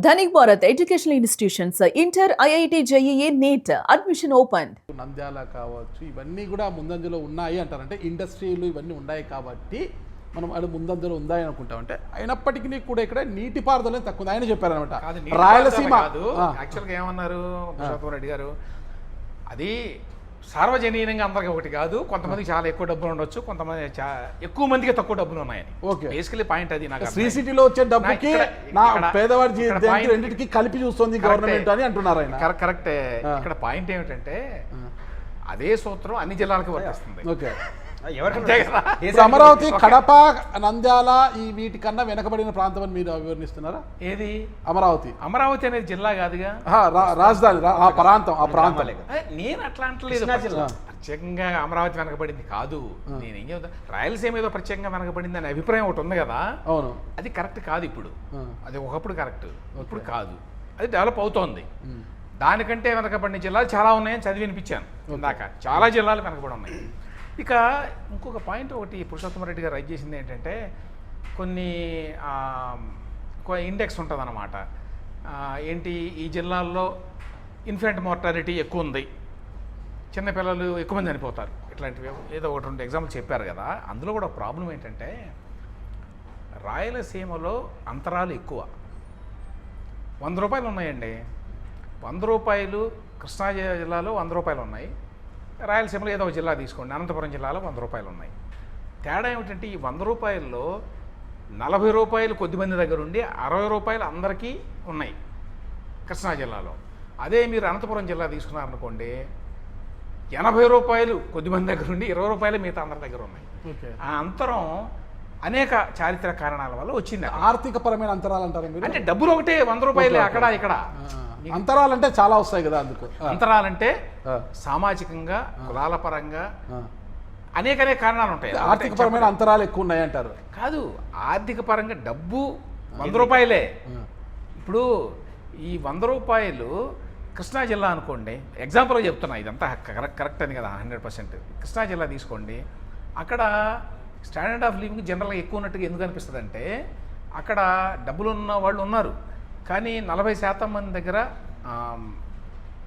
Dhanik Bharat educational institutions inter IIT JEE NEET admission open. Nandyal కావచ్చు ఇవన్నీ కూడా ముందంజలో ఉన్నాయి అంటారు. అంటే ఇండస్ట్రీలు ఇవన్నీ ఉన్నాయి కాబట్టి మనం అది ముందంజలో ఉందని అనుకుంటాం. అంటే అయినప్పటికీ కూడా ఇక్కడ నీటిపారుదల తక్కువ ఆయన చెప్పారనమాట. రాయలసీమ యాక్చువల్గా ఏమన్నారు రెడ్డి గారు, అది సార్వజనీయంగా అందరికి ఒకటి కాదు, కొంతమందికి చాలా ఎక్కువ డబ్బులు ఉండొచ్చు, కొంతమంది ఎక్కువ మందికి తక్కువ డబ్బులు ఉన్నాయని. బేసికలీ పాయింట్ అది. నాకు శ్రీ సిటీలో వచ్చే డబ్బుకి నా పేదవాడి రెండింటికి కలిపి చూస్తుంది గవర్నమెంట్ అని అంటున్నారు ఆయన. కరెక్టే. ఇక్కడ పాయింట్ ఏమిటంటే అదే సూత్రం అన్ని జిల్లాలకు వర్తిస్తుంది. ఓకే, అమరావతి, కడప, నంద్యాల ఈ వీటికన్నా వెనకబడిన ప్రాంతం అని మీరు వివరిస్తున్నారా? ఏది అమరావతి? అమరావతి అనేది జిల్లా కాదుగా, రాజధాని ఆ ప్రాంతం. నేను అట్లా అంటలేదు. ప్రత్యేకంగా అమరావతి వెనకబడింది కాదు. నేనేం చెప్తా, రాయలసీమ ఏదో ప్రత్యేకంగా వెనకబడింది అనే అభిప్రాయం ఒకటి ఉంది కదా. అవును, అది కరెక్ట్ కాదు. ఇప్పుడు అది ఒకప్పుడు కరెక్ట్, ఇప్పుడు కాదు. అది డెవలప్ అవుతోంది. దానికంటే వెనకబడిన జిల్లాలు చాలా ఉన్నాయని చదివి వినిపించాను ఇందాక. చాలా జిల్లాలు వెనకబడి ఉన్నాయి. ఇక ఇంకొక పాయింట్ ఒకటి పురుషోత్తమరెడ్డి గారు రైజ్ చేసింది ఏంటంటే, కొన్ని ఇండెక్స్ ఉంటుంది అన్నమాట. ఏంటి, ఈ జిల్లాల్లో ఇన్ఫెంట్ మార్టాలిటీ ఎక్కువ ఉంది, చిన్నపిల్లలు ఎక్కువ మంది చనిపోతారు, ఇట్లాంటివి ఏదో ఒకటి రెండు ఎగ్జాంపుల్ చెప్పారు కదా. అందులో కూడా ప్రాబ్లం ఏంటంటే, రాయలసీమలో అంతరాలు ఎక్కువ. 100 రూపాయలు ఉన్నాయండి. 100 రూపాయలు కృష్ణా జిల్లాలో 100 రూపాయలు ఉన్నాయి. రాయలసీమలో ఏదో ఒక జిల్లా తీసుకోండి, అనంతపురం జిల్లాలో 100 రూపాయలు ఉన్నాయి. తేడా ఏమిటంటే, ఈ 100 రూపాయల్లో 40 రూపాయలు కొద్దిమంది దగ్గర ఉండి 60 రూపాయలు అందరికీ ఉన్నాయి కృష్ణా జిల్లాలో. అదే మీరు అనంతపురం జిల్లా తీసుకున్నారనుకోండి, 80 రూపాయలు కొద్దిమంది దగ్గర ఉండి 20 రూపాయలు మిగతా అందరి దగ్గర ఉన్నాయి. ఆ అంతరం అనేక చారిత్రక కారణాల వల్ల వచ్చింది. ఆర్థిక పరమైన అంతరాలు అంటారు మీరు? అంటే డబ్బులు ఒకటే 100 రూపాయలు అక్కడ ఇక్కడ. అంతరాలంటే చాలా వస్తాయి కదా. అందుకు అంతరాలంటే సామాజికంగా, కులాల పరంగా అనేక కారణాలు ఉంటాయి. ఆర్థిక పరమైన అంతరాలు ఎక్కువ ఉన్నాయి అంటారు. కాదు, ఆర్థిక పరంగా డబ్బు 100 రూపాయలే. ఇప్పుడు ఈ 100 రూపాయలు కృష్ణా జిల్లా అనుకోండి, ఎగ్జాంపుల్గా చెప్తున్నా, ఇదంతా కరెక్ట్ అని కదా 100%. కృష్ణా జిల్లా తీసుకోండి, అక్కడ స్టాండర్డ్ ఆఫ్ లివింగ్ జనరల్గా ఎక్కువ ఉన్నట్టుగా ఎందుకు అనిపిస్తుంది అంటే, అక్కడ డబ్బులు ఉన్న వాళ్ళు ఉన్నారు, కానీ 40% మంది దగ్గర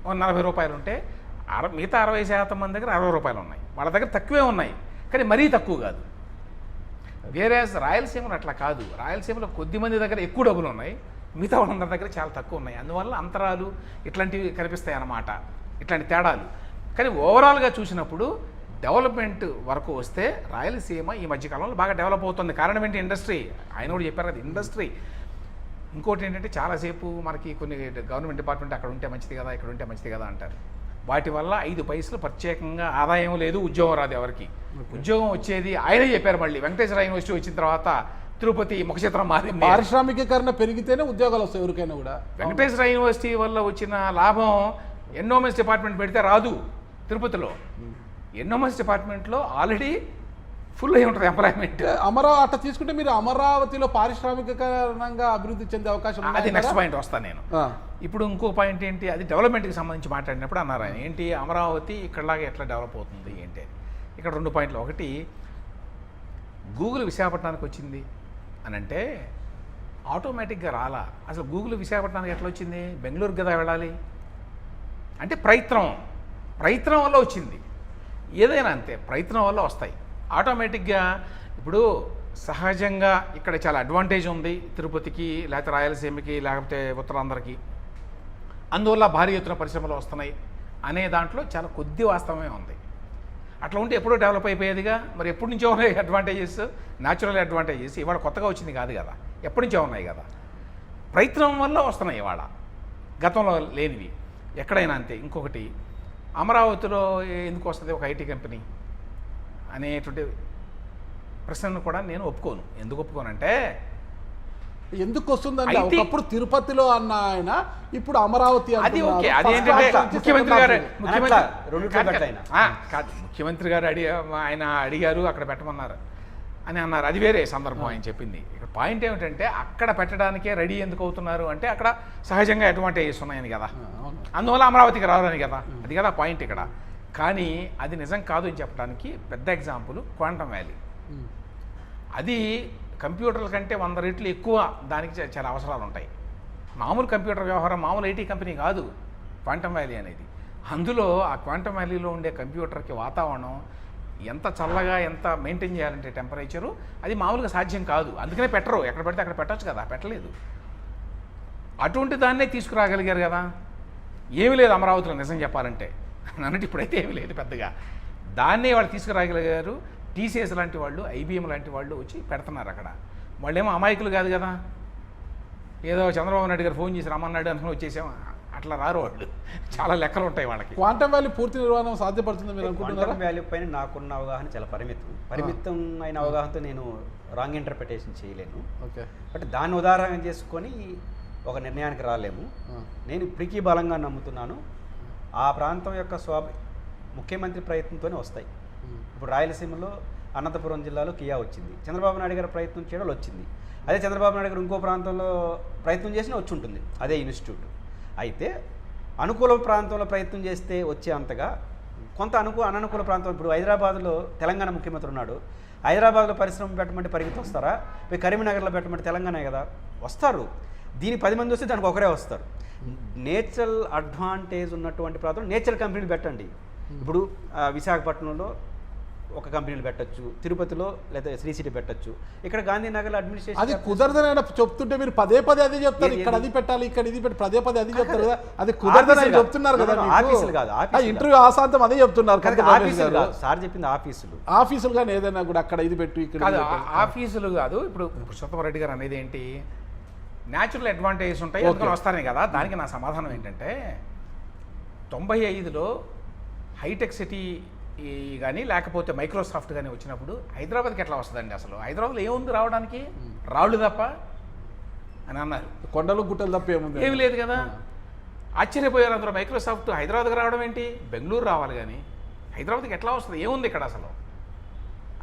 40 రూపాయలు ఉంటే మిగతా 60% మంది దగ్గర 60 రూపాయలు ఉన్నాయి. వాళ్ళ దగ్గర తక్కువే ఉన్నాయి, కానీ మరీ తక్కువ కాదు. వేరే రాయలసీమలో అట్లా కాదు. రాయలసీమలో కొద్ది మంది దగ్గర ఎక్కువ డబ్బులు ఉన్నాయి, మిగతా వాళ్ళందరి దగ్గర చాలా తక్కువ ఉన్నాయి. అందువల్ల అంతరాలు ఇట్లాంటివి కనిపిస్తాయి అన్నమాట, ఇట్లాంటి తేడాలు. కానీ ఓవరాల్గా చూసినప్పుడు డెవలప్మెంట్ వరకు వస్తే రాయలసీమ ఈ మధ్యకాలంలో బాగా డెవలప్ అవుతుంది. కారణం ఏంటి? ఇండస్ట్రీ. ఆయన కూడా చెప్పారు కదా, ఇండస్ట్రీ. ఇంకోటి ఏంటంటే, చాలాసేపు మనకి కొన్ని గవర్నమెంట్ డిపార్ట్మెంట్ అక్కడ ఉంటే మంచిది కదా, ఇక్కడ ఉంటే మంచిది కదా అంటారు. వాటి వల్ల 5 పైసలు ప్రత్యేకంగా ఆదాయం లేదు, ఉద్యోగం రాదు ఎవరికి. ఉద్యోగం వచ్చేది ఆయనే చెప్పారు. మళ్ళీ వెంకటేశ్వర యూనివర్సిటీ వచ్చిన తర్వాత తిరుపతి ముఖచిత్రం మారింది. పారిశ్రామికీకరణ పెరిగితేనే ఉద్యోగాలు వస్తాయి ఎవరికైనా కూడా. వెంకటేశ్వర యూనివర్సిటీ వల్ల వచ్చిన లాభం ఎన్నోమెన్స్ డిపార్ట్మెంట్ పెడితే రాదు. తిరుపతిలో ఎన్నోమెన్స్ డిపార్ట్మెంట్లో ఆల్రెడీ ఫుల్ అయి ఉంటుంది ఎంప్లాయ్మెంట్. అట్లా తీసుకుంటే మీరు అమరావతిలో పారిశ్రామికీకరణంగా అభివృద్ధి చెందే అవకాశం ఉంది. అది నెక్స్ట్ పాయింట్ వస్తాను నేను. ఇప్పుడు ఇంకో పాయింట్ ఏంటి, అది డెవలప్మెంట్కి సంబంధించి మాట్లాడినప్పుడు అన్నారు ఆయన, ఏంటి అమరావతి ఇక్కడలాగా ఎట్లా డెవలప్ అవుతుంది ఏంటి. ఇక్కడ 2 పాయింట్లు. ఒకటి, గూగుల్ విశాఖపట్నానికి వచ్చింది అని అంటే ఆటోమేటిక్గా రాలా. అసలు గూగుల్ విశాఖపట్నానికి ఎట్లా వచ్చింది? బెంగళూరుకి కదా వెళ్ళాలి. అంటే ప్రయత్నం వల్ల వచ్చింది. ఏదైనా అంతే, ప్రయత్నం వల్ల వస్తాయి ఆటోమేటిక్గా. ఇప్పుడు సహజంగా ఇక్కడ చాలా అడ్వాంటేజ్ ఉంది తిరుపతికి, లేకపోతే రాయలసీమకి, లేకపోతే ఉత్తరాంధ్రకి. అందువల్ల భారీ ఎత్తున పరిశ్రమలు వస్తున్నాయి అనే దాంట్లో చాలా కొద్ది వాస్తవమే ఉంది. అట్లా ఉంటే ఎప్పుడో డెవలప్ అయిపోయేదిగా. మరి ఎప్పటి నుంచో ఉన్నాయి అడ్వాంటేజెస్, న్యాచురల్ అడ్వాంటేజెస్. ఇవాళ కొత్తగా వచ్చింది కాదు కదా, ఎప్పటి నుంచో ఉన్నాయి కదా. ప్రయత్నం వల్ల వస్తున్నాయి ఇవాళ, గతంలో లేనివి. ఎక్కడైనా అంతే. ఇంకొకటి, అమరావతిలో ఎందుకు వస్తుంది ఒక ఐటీ కంపెనీ అనేటువంటి ప్రశ్నను కూడా నేను ఒప్పుకోను. ఎందుకు ఒప్పుకోనంటే, ఎందుకు వస్తుందండి? ఒకప్పుడు తిరుపతిలో అన్న ఆయన ఇప్పుడు అమరావతి. అది ఓకే. అదేంటంటే ముఖ్యమంత్రి గారు ఆయన అడిగారు, అక్కడ పెట్టమన్నారు అని అన్నారు. అది వేరే సందర్భం ఆయన చెప్పింది. ఇక్కడ పాయింట్ ఏమిటంటే, అక్కడ పెట్టడానికే రెడీ ఎందుకు అవుతున్నారు అంటే, అక్కడ సహజంగా అడ్వాంటేజెస్ ఉన్నాయని కదా, అందువల్ల అమరావతికి రావాలని కదా. అది కదా పాయింట్ ఇక్కడ. కానీ అది నిజం కాదు అని చెప్పడానికి పెద్ద ఎగ్జాంపుల్ క్వాంటమ్ వ్యాలీ. అది కంప్యూటర్ల కంటే 100 రెట్లు ఎక్కువ దానికి చాలా అవసరాలు ఉంటాయి. మామూలు కంప్యూటర్ వ్యవహారం, మామూలు ఐటీ కంపెనీ కాదు క్వాంటమ్ వ్యాలీ అనేది. అందులో ఆ క్వాంటమ్ వ్యాలీలో ఉండే కంప్యూటర్కి వాతావరణం ఎంత చల్లగా, ఎంత మెయింటైన్ చేయాలంటే టెంపరేచరు, అది మామూలుగా సాధ్యం కాదు. అందుకనే పెట్టరు, ఎక్కడ పడితే అక్కడ పెట్టచ్చు కదా, పెట్టలేదు. అటువంటి దాన్నే తీసుకురాగలిగారు కదా. ఏమీ లేదు అమరావతిలో నిజం చెప్పాలంటే, అన్నట్టు ఇప్పుడైతే ఏమీ లేదు పెద్దగా. దాన్నే వాళ్ళు తీసుకురాగలిగారు. టీసీఎస్ లాంటి వాళ్ళు, ఐబీఎం లాంటి వాళ్ళు వచ్చి పెడుతున్నారు అక్కడ. వాళ్ళేమో అమాయకులు కాదు కదా, ఏదో చంద్రబాబు నాయుడు గారు ఫోన్ చేసి రమ్మన్నాడు అనుకుని వచ్చేసాం, అట్లా రారు వాళ్ళు. చాలా లెక్కలు ఉంటాయి వాళ్ళకి. క్వాంటమ్ వ్యాలీ పూర్తి నిర్వహణ సాధ్యపడుతుంది మీరు అనుకుంటున్నారా? క్వాంటమ్ వ్యాల్యూ పైన నాకున్న అవగాహన చాలా పరిమితం అయిన అవగాహనతో నేను రాంగ్ ఇంటర్ప్రిటేషన్ చేయలేను. ఓకే, బట్ దాన్ని ఉదాహరణ చేసుకొని ఒక నిర్ణయానికి రాలేము. నేను ఇప్పటికీ బలంగా నమ్ముతున్నాను ఆ ప్రాంతం యొక్క ముఖ్యమంత్రి ప్రయత్నంతోనే వస్తాయి. ఇప్పుడు రాయలసీమలో అనంతపురం జిల్లాలో కియా వచ్చింది, చంద్రబాబు నాయుడు గారు ప్రయత్నం చేయడం వచ్చింది. అదే చంద్రబాబు నాయుడు గారు ఇంకో ప్రాంతంలో ప్రయత్నం చేసినా వచ్చి ఉంటుంది అదే ఇన్స్టిట్యూట్. అయితే అనుకూల ప్రాంతంలో ప్రయత్నం చేస్తే వచ్చే అంతగా కొంత అననుకూల ప్రాంతం, ఇప్పుడు హైదరాబాద్లో తెలంగాణ ముఖ్యమంత్రి ఉన్నాడు, హైదరాబాద్లో పరిశ్రమ పెట్టమంటే పరిగెత్తి వస్తారా? పోయి కరీంనగర్లో పెట్టమంటే తెలంగాణ కదా వస్తారు. దీని 10 మంది వస్తే దానికి ఒకరే వస్తారు. నేచురల్ అడ్వాంటేజ్ ఉన్నటువంటి ప్రాంతంలో నేచురల్ కంపెనీలు పెట్టండి. ఇప్పుడు విశాఖపట్నంలో ఒక కంపెనీలు పెట్టచ్చు, తిరుపతిలో లేదా శ్రీ సిటీ పెట్టచ్చు, ఇక్కడ గాంధీనగర్లో అడ్మినిస్ట్రేషన్. అది కుదరదని చెప్తుంటే మీరు పదే అదే చెప్తారు, ఇక్కడ అది పెట్టాలి, ఇక్కడ ఇది పెట్టి పదే అది చెప్తారు కదా. అది కుదరదని చెప్తున్నారు కదా. ఆఫీసులు కాదు, ఇంటర్వ్యూ ఆశాంతం అదే చెప్తున్నారు. సార్ చెప్పింది ఆఫీసులు కానీ ఏదైనా కూడా అక్కడ ఇది పెట్టు, ఇక్కడ ఆఫీసులు కాదు. ఇప్పుడు పురుషోత్తమరెడ్డి గారు అనేది ఏంటి, న్యాచురల్ అడ్వాంటేజెస్ ఉంటాయి అందుకని వస్తారని కదా. దానికి నా సమాధానం ఏంటంటే 95లో హైటెక్ సిటీ కానీ లేకపోతే మైక్రోసాఫ్ట్ కానీ వచ్చినప్పుడు హైదరాబాద్కి ఎట్లా వస్తుందండి? అసలు హైదరాబాద్లో ఏముంది రావడానికి? రాళ్ళు తప్ప అని అన్నారు. కొండలు గుట్టలు తప్ప ఏముంది? ఏమి లేదు కదా. ఆశ్చర్యపోయారు అందరూ. మైక్రోసాఫ్ట్ హైదరాబాద్కి రావడం ఏంటి, బెంగళూరు రావాలి కానీ హైదరాబాద్కి ఎట్లా వస్తుంది, ఏముంది ఇక్కడ అసలు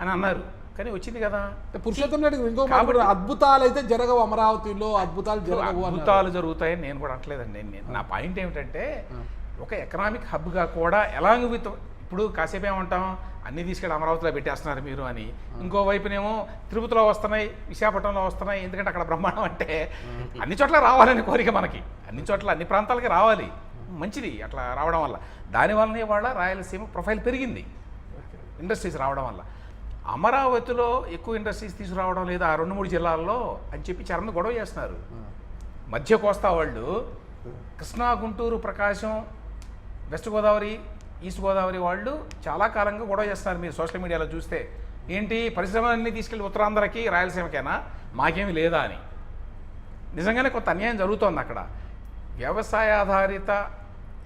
అని అన్నారు. కానీ వచ్చింది కదా. పురుషోత్తం రెడ్డి ఇంకో అద్భుతాలు అయితే జరగవు అమరావతిలో, అద్భుతాలు జరుగుతాయని నేను కూడా అనట్లేదండి. నా పాయింట్ ఏమిటంటే ఒక ఎకనామిక్ హబ్గా కూడా ఎలాంగ్ విత్, ఇప్పుడు కాసేపు ఏమంటాం అన్నీ తీసుకెళ్ళి అమరావతిలో పెట్టేస్తున్నారు మీరు అని, ఇంకోవైపునేమో తిరుపతిలో వస్తున్నాయి, విశాఖపట్నంలో వస్తున్నాయి, ఎందుకంటే అక్కడ బ్రహ్మాండం అంటే అన్ని చోట్ల రావాలని కోరిక మనకి, అన్ని చోట్ల అన్ని ప్రాంతాలకి రావాలి, మంచిది అట్లా రావడం వల్ల. దానివల్లనే వాళ్ళ రాయలసీమ ప్రొఫైల్ పెరిగింది ఇండస్ట్రీస్ రావడం వల్ల. అమరావతిలో ఎక్కువ ఇండస్ట్రీస్ తీసుకురావడం లేదా ఆ 2-3 జిల్లాల్లో అని చెప్పి చాలా గొడవ చేస్తున్నారు. మధ్య కోస్తా వాళ్ళు కృష్ణా, గుంటూరు, ప్రకాశం, వెస్ట్ గోదావరి, ఈస్ట్ గోదావరి వాళ్ళు చాలా కాలంగా గొడవ చేస్తున్నారు. మీరు సోషల్ మీడియాలో చూస్తే ఏంటి పరిశ్రమలన్నీ తీసుకెళ్ళి ఉత్తరాంధ్రకి, రాయలసీమకైనా మాకేమీ లేదా అని. నిజంగానే కొంత అన్యాయం జరుగుతోంది అక్కడ. వ్యవసాయ ఆధారిత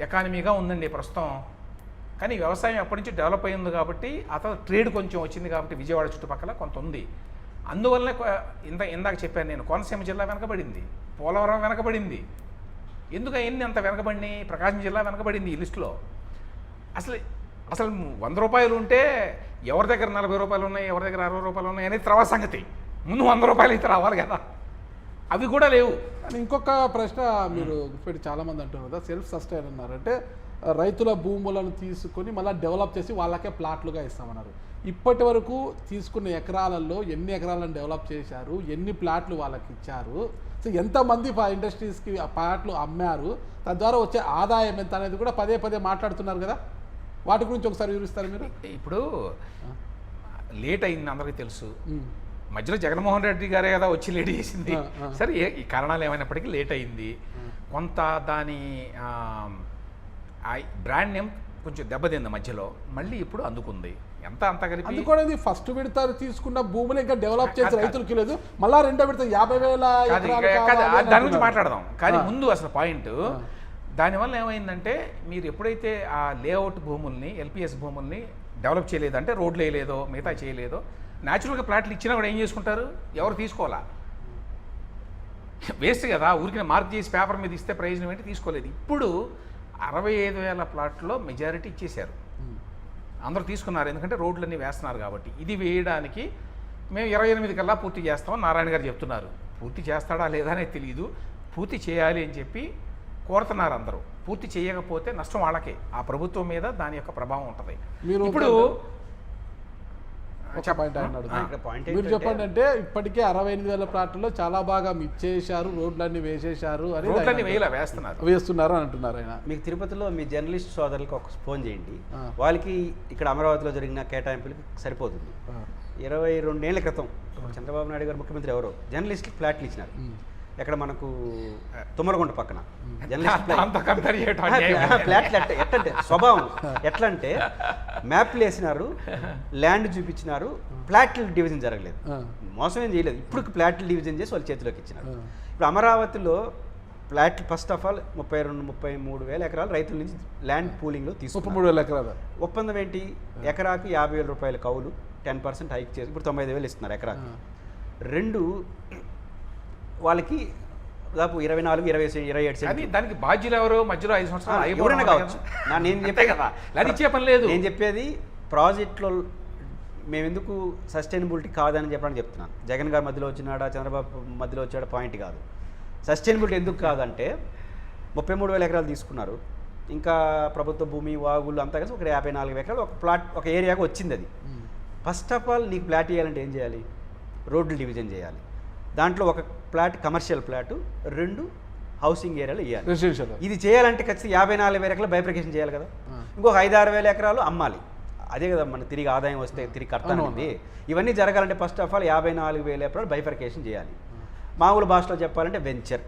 ఎకానమీగా ఉందండి ప్రస్తుతం. కానీ వ్యవసాయం ఎప్పటి నుంచి డెవలప్ అయింది కాబట్టి, ఆ తర్వాత ట్రేడ్ కొంచెం వచ్చింది కాబట్టి విజయవాడ చుట్టుపక్కల కొంత ఉంది. అందువల్లనే ఇందాక చెప్పాను నేను, కోనసీమ జిల్లా వెనకబడింది, పోలవరం వెనకబడింది. ఎందుకు అవన్నీ అంత వెనకబడి? ప్రకాశం జిల్లా వెనకబడింది ఈ లిస్టులో. అసలు 100 రూపాయలు ఉంటే ఎవరి దగ్గర 40 రూపాయలు ఉన్నాయి, ఎవరి దగ్గర 60 రూపాయలు ఉన్నాయి అనేది తర్వాత సంగతి. ముందు 100 రూపాయలు అయితే రావాలి కదా, అవి కూడా లేవు. ఇంకొక ప్రశ్న మీరు గుర్తుపెట్టి చాలామంది అంటున్నారు కదా, సెల్ఫ్ సస్టైన్ అన్నారు. అంటే రైతుల భూములను తీసుకొని మళ్ళీ డెవలప్ చేసి వాళ్ళకే ప్లాట్లుగా ఇస్తామన్నారు. ఇప్పటి వరకు తీసుకున్న ఎకరాలలో ఎన్ని ఎకరాలను డెవలప్ చేశారు, ఎన్ని ప్లాట్లు వాళ్ళకి ఇచ్చారు, సో ఎంతమంది ఇండస్ట్రీస్కి ప్లాట్లు అమ్మారు, తద్వారా వచ్చే ఆదాయం ఎంత అనేది కూడా పదే మాట్లాడుతున్నారు కదా. వాటి గురించి ఒకసారి వివరిస్తారు మీరు. ఇప్పుడు లేట్ అయింది అందరికీ తెలుసు. మధ్యలో జగన్మోహన్ రెడ్డి గారే కదా వచ్చి లేట్ చేసింది. సరే ఈ కారణాలు ఏమైనప్పటికీ లేట్ అయింది. కొంత దాని బ్రాండ్ నేమ్ కొంచెం దెబ్బతింది మధ్యలో, మళ్ళీ ఇప్పుడు అందుకుంది. ఎంత అంత కలిపి అందుకోలేదు. ఫస్ట్ విడత తీసుకున్న భూములు ఇంకా డెవలప్ చేసి రైతులకి లేదు, మళ్ళీ రెండో విడత 50,000 దాని గురించి మాట్లాడదాం. కానీ ముందు అసలు పాయింట్, దానివల్ల ఏమైందంటే మీరు ఎప్పుడైతే ఆ లేఅవుట్ భూముల్ని, ఎల్పిఎస్ భూముల్ని డెవలప్ చేయలేదంటే, రోడ్లు వేయలేదో, మిగతా చేయలేదో, న్యాచురల్గా ప్లాట్లు ఇచ్చినా కూడా ఏం చేసుకుంటారు, ఎవరు తీసుకోవాలా, వేస్ట్ కదా. ఊరికి మార్క్ చేసి పేపర్ మీద ఇస్తే ప్రయోజనం ఏంటి, తీసుకోలేదు. ఇప్పుడు 65,000 ప్లాట్లో మెజారిటీ ఇచ్చేశారు, అందరూ తీసుకున్నారు. ఎందుకంటే రోడ్లన్నీ వేస్తున్నారు కాబట్టి. ఇది వేయడానికి మేము 28 కల్లా పూర్తి చేస్తామని నారాయణ గారు చెప్తున్నారు. పూర్తి చేస్తాడా లేదా అనేది తెలియదు. పూర్తి చేయాలి అని చెప్పి కోరుతున్నారు అందరూ. పూర్తి చేయకపోతే నష్టం వాళ్ళకే, ఆ ప్రభుత్వం మీద దాని యొక్క ప్రభావం ఉంటుంది. ఇప్పుడు ఒక పాయింట్ ఆయన ఇక్కడ అడుగుతాను. పాయింట్ మీరు ఏంటంటే చెప్పండి అంటే ఇప్పటికే 68,000 ప్లాట్లలో చాలా బాగా ఇచ్చేశారు, రోడ్లన్నీ వేసేశారు అని రోడ్లన్నీ వేస్తున్నారు. వేస్తున్నారు అని అంటున్నారు ఆయన. మీకు తిరుపతిలో మీ జర్నలిస్ట్ సోదరులకు ఒక ఫోన్ చేయండి, ఆ. వాళ్ళకి ఇక్కడ అమరావతిలో జరిగిన కేటాయింపులకి సరిపోతుంది. 22 ఏళ్ల క్రితం చంద్రబాబు నాయుడు గారు ముఖ్యమంత్రి ఎవరో జర్నలిస్ట్కి ఫ్లాట్లు ఇచ్చినారు. ఎక్కడ మనకు తుమ్మలగుంట పక్కన జర్నలిస్ట్ ఫ్లాట్లు ఎట్లంటే స్వభావం ఎట్లా అంటే మ్యాప్లు వేసినారు, ల్యాండ్ చూపించినారు, ఫ్లాట్లు డివిజన్ జరగలేదు, మోసం ఏం చేయలేదు. ఇప్పుడు ఫ్లాట్లు డివిజన్ చేసి వాళ్ళ చేతిలోకి ఇచ్చినారు. ఇప్పుడు అమరావతిలో ఫ్లాట్లు ఫస్ట్ ఆఫ్ ఆల్ 33,000 ఎకరాలు రైతుల నుంచి ల్యాండ్ పూలింగ్లో తీసుకున్నారు. 33,000 ఎకరాలు ఒప్పందం ఏంటి? ఎకరాకు 50,000 రూపాయల కౌలు, 10% హైక్ చేసి ఇప్పుడు 95,000 ఇస్తున్నారు ఎకరాకి. రెండు వాళ్ళకి దాదాపు 24-27 కానీ దానికి బాధ్యులు ఎవరు? మధ్యలో 5 సంవత్సరాలు ఎవరైనా కావచ్చు. నేను చెప్పే కదా, అది ఇచ్చే పని లేదు. నేను చెప్పేది ప్రాజెక్టులో మేము ఎందుకు సస్టైనబిలిటీ కాదని చెప్పడానికి చెప్తున్నాను. జగన్ గారు మధ్యలో వచ్చినాడా, చంద్రబాబు మధ్యలో వచ్చాడా పాయింట్ కాదు. సస్టైనబిలిటీ ఎందుకు కాదంటే 33,000 ఎకరాలు తీసుకున్నారు, ఇంకా ప్రభుత్వ భూమి, వాగులు అంతా కలిసి ఒక 54 ఎకరాలు ఒక ప్లాట్ ఒక ఏరియాగా వచ్చింది. అది ఫస్ట్ ఆఫ్ ఆల్ నీకు ప్లాట్ ఇవ్వాలంటే ఏం చేయాలి? రోడ్లు డివిజన్ చేయాలి. దాంట్లో ఒక ప్లాట్ కమర్షియల్ ప్లాటు, 2 హౌసింగ్ ఏరియాలు ఇవ్వాలి. రెసిడెన్షియల్ ఇది చేయాలంటే ఖచ్చితంగా 54,000 ఎకరాలు బైఫర్కేషన్ చేయాలి కదా. ఇంకొక 5-6,000 ఎకరాలు అమ్మాలి. అదే కదా మన తిరిగి ఆదాయం వస్తే తిరిగి కడతానండి. ఇవన్నీ జరగాలంటే ఫస్ట్ ఆఫ్ ఆల్ 54,000 ఎకరాలు బైఫర్కేషన్ చేయాలి. మామూలు భాషలో చెప్పాలంటే వెంచర్.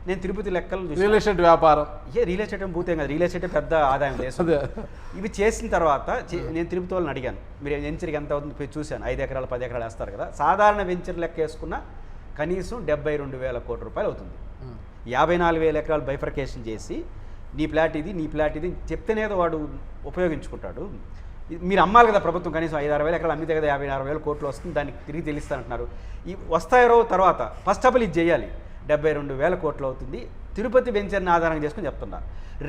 నేను తిరుపతి లెక్కలు రియల్ ఎస్టేట్ వ్యాపారం, రియల్ ఎస్టేట్ భూతే కదా, రియల్ ఎస్టేట్ పెద్ద ఆదాయం దేశం. ఇవి చేసిన తర్వాత నేను తిరుపతి వాళ్ళని అడిగాను, మీరు వెంచర్కి ఎంత అవుతుంది చూశాను. 5 ఎకరాలు 10 ఎకరాలు వేస్తారు కదా. సాధారణ వెంచర్ లెక్క వేసుకున్న కనీసం 72,000 కోట్ల రూపాయలు అవుతుంది. 54,000 ఎకరాలు బైఫర్కేషన్ చేసి నీ ప్లాట్ ఇది చెప్తేనే వాడు ఉపయోగించుకుంటాడు. మీరు అమ్మాలి కదా ప్రభుత్వం, కనీసం 5-6,000 ఎకరాలు అమ్మితే కదా 56,000 కోట్లు వస్తుంది, దానికి తిరిగి తెలుస్తానంటున్నారు. ఈ వస్తాయో తర్వాత ఫస్ట్ ఆఫ్ ఆల్ ఇది చేయాలి. 72,000 కోట్లు అవుతుంది. తిరుపతి వెంచర్ని ఆధారంగా చేసుకుని చెప్తున్నా.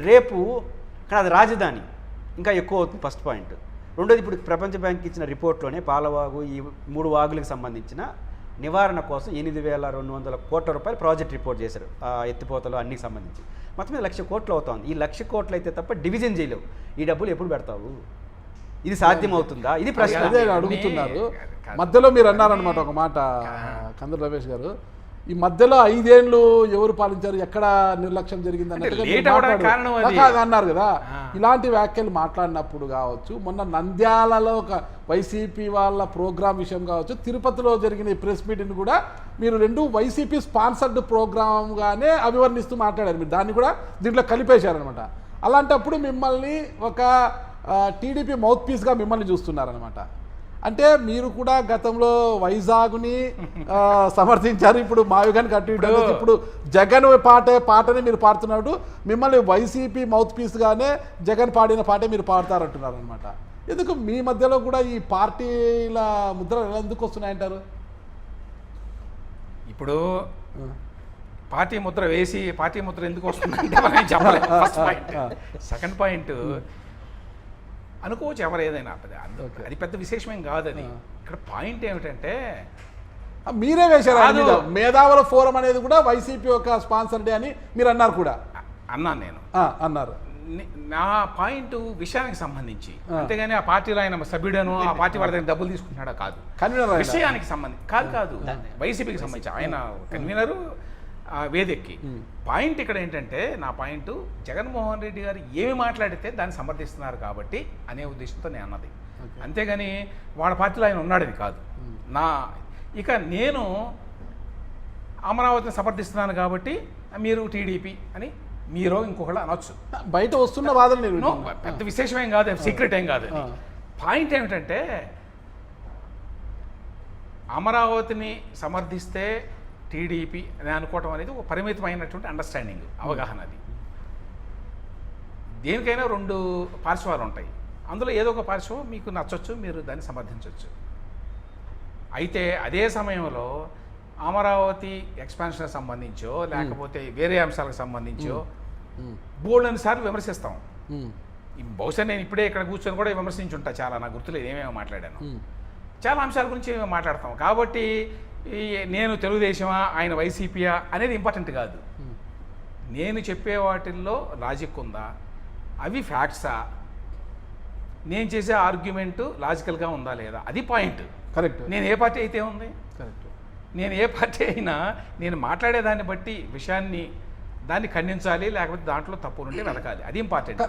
రేపు కానీ అది రాజధాని ఇంకా ఎక్కువ అవుతుంది, ఫస్ట్ పాయింట్. రెండోది, ఇప్పుడు ప్రపంచ బ్యాంక్ ఇచ్చిన రిపోర్ట్లోనే పాలవాగు, ఈ 3 వాగులకు సంబంధించిన నివారణ కోసం 8,200 కోట్ల రూపాయలు ప్రాజెక్ట్ రిపోర్ట్ చేశారు. ఎత్తిపోతలు అన్నికి సంబంధించి మొత్తం మీద 1,00,000 కోట్లు అవుతుంది. ఈ 1,00,000 కోట్లు అయితే తప్ప డివిజన్ చేయలేవు. ఈ డబ్బులు ఎప్పుడు పెడతావు? ఇది సాధ్యమవుతుందా? ఇది ప్రశ్న. అదే అడుగుతున్నారు. మధ్యలో మీరు అన్నారనమాట ఒక మాట కందుల రమేష్ గారు, ఈ మధ్యలో 5 ఏళ్ళు ఎవరు పాలించారు, ఎక్కడ నిర్లక్ష్యం జరిగింది అన్నారు కదా. ఇలాంటి వ్యాఖ్యలు మాట్లాడినప్పుడు కావచ్చు, మొన్న నంద్యాలలో ఒక వైసీపీ వాళ్ళ ప్రోగ్రామ్ విషయం కావచ్చు, తిరుపతిలో జరిగిన ఈ ప్రెస్ మీటింగ్ కూడా మీరు 2 వైసీపీ స్పాన్సర్డ్ ప్రోగ్రామ్గానే అభివర్ణిస్తూ మాట్లాడారు. మీరు దాన్ని కూడా దీంట్లో కలిపేశారనమాట. అలాంటప్పుడు మిమ్మల్ని ఒక టీడీపీ మౌత్ పీస్గా మిమ్మల్ని చూస్తున్నారనమాట. అంటే మీరు కూడా గతంలో వైజాగ్ని సమర్థించారు, ఇప్పుడు మావిగాని కట్టి ఇప్పుడు జగన్ పాటని మీరు పాడుతున్నాడు. మిమ్మల్ని వైసీపీ మౌత్ పీస్గానే జగన్ పాడిన పాటే మీరు పాడతారంటున్నారు అనమాట. ఎందుకు మీ మధ్యలో కూడా ఈ పార్టీల ముద్రలు ఎందుకు వస్తున్నాయంటారు? ఇప్పుడు పార్టీ ముద్ర వేసి పార్టీ ముద్ర ఎందుకు వస్తుందంటే మనం చెప్పలేదు. First point. సెకండ్ పాయింట్, అనుకోవచ్చు ఎవరు ఏదైనా, అది పెద్ద విశేషమేం కాదు. అది ఇక్కడ పాయింట్ ఏమిటంటే మీరే వేశారు. మేధావుల ఫోరం అనేది కూడా వైసీపీ యొక్క స్పాన్సర్ డే అని మీరు అన్నారు కూడా. అన్నాను నేను, అన్నారు. నా పాయింట్ విషయానికి సంబంధించి, అంతేగాని ఆ పార్టీలో ఆయన సభ్యుడను ఆ పార్టీ వాళ్ళ దగ్గర డబ్బులు తీసుకుంటున్నాడా కాదు, విషయానికి సంబంధించి కాదు వైసీపీకి సంబంధించి ఆయన కన్వీనరు వేదెక్కి. పాయింట్ ఇక్కడ ఏంటంటే, నా పాయింట్ జగన్మోహన్ రెడ్డి గారు ఏమి మాట్లాడితే దాన్ని సమర్థిస్తున్నారు కాబట్టి అనే ఉద్దేశంతో నేను అన్నది, అంతేగాని వాళ్ళ పార్టీలో ఆయన ఉన్నాడని కాదు. ఇక నేను అమరావతిని సమర్థిస్తున్నాను కాబట్టి మీరు టీడీపీ అని మీరు ఇంకొకళ్ళు అనొచ్చు. బయట వస్తున్న వాదన పెద్ద విశేషమేం కాదు, సీక్రెట్ ఏం కాదు. పాయింట్ ఏమిటంటే, అమరావతిని సమర్థిస్తే టీడీపీ అని అనుకోవటం అనేది ఒక పరిమితమైనటువంటి అండర్స్టాండింగ్, అవగాహన. అది దేనికైనా 2 పార్శ్వాలు ఉంటాయి. అందులో ఏదో ఒక పార్శ్వం మీకు నచ్చొచ్చు, మీరు దాన్ని సమర్థించవచ్చు. అయితే అదే సమయంలో అమరావతి ఎక్స్పాన్షన్కి సంబంధించో లేకపోతే వేరే అంశాలకు సంబంధించో బోల్డెన్ని సార్లు విమర్శిస్తాం. బహుశా నేను ఇప్పుడే ఇక్కడ కూర్చొని కూడా విమర్శించి ఉంటా, చాలా నాకు గుర్తులేదు ఏమేమో మాట్లాడాను. చాలా అంశాల గురించి మాట్లాడతాం. కాబట్టి నేను తెలుగుదేశమా ఆయన వైసీపీయా అనేది ఇంపార్టెంట్ కాదు. నేను చెప్పే వాటిల్లో లాజిక్ ఉందా, అవి ఫ్యాక్ట్సా, నేను చేసే ఆర్గ్యుమెంటు లాజికల్గా ఉందా లేదా, అది పాయింట్. కరెక్ట్ నేను ఏ పార్టీ అయితే ఉంది, కరెక్ట్ నేను ఏ పార్టీ అయినా నేను మాట్లాడేదాన్ని బట్టి విషయాన్ని దాన్ని ఖండించాలి, లేకపోతే దాంట్లో తప్పులుంటే వెతకాలి, అది ఇంపార్టెంట్.